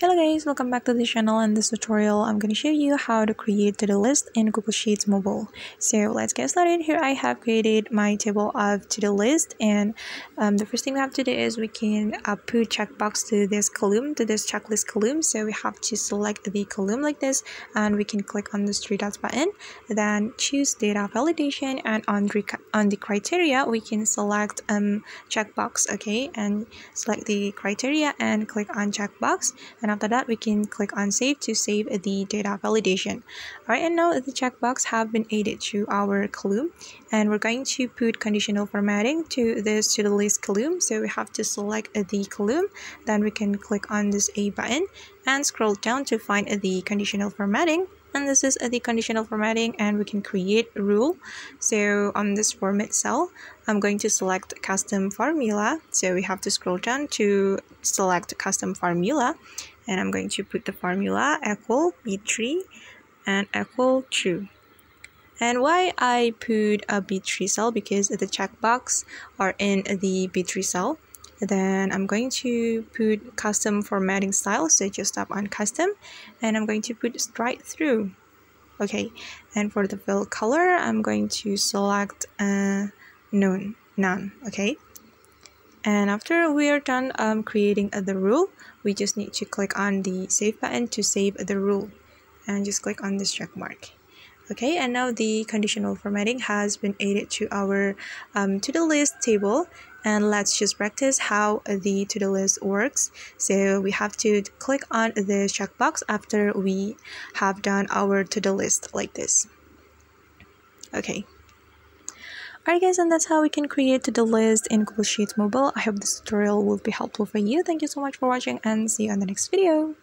Hello guys, welcome back to the channel. In this tutorial, I'm going to show you how to create to-do list in Google Sheets Mobile. So let's get started. Here I have created my table of to-do list, and the first thing we have to do is we can put checkbox to this column, to this checklist column. So we have to select the column like this, and we can click on this three dots button, then choose data validation, and on the criteria we can select checkbox, okay, and select the criteria and click on checkbox. And after that, we can click on save to save the data validation. Alright, and now the checkbox have been added to our column, and we're going to put conditional formatting to this to-do list column. So we have to select the column, then we can click on this A button and scroll down to find the conditional formatting. And this is the conditional formatting, and we can create a rule. So on this format cell, I'm going to select custom formula. So we have to scroll down to select custom formula, and I'm going to put the formula equal B3 and equal true. And why I put a B3 cell, because the checkbox are in the B3 cell. Then I'm going to put custom formatting style, so just tap on custom, and I'm going to put straight through. Okay, and for the fill color, I'm going to select none. Okay, and after we are done creating the rule, we just need to click on the save button to save the rule, and just click on this check mark. Okay, and now the conditional formatting has been added to our to-do list table, and let's just practice how the to-do list works. So we have to click on the checkbox after we have done our to-do list like this. Okay. Alright guys, and that's how we can create to-do list in Google Sheets Mobile. I hope this tutorial will be helpful for you. Thank you so much for watching, and see you on the next video.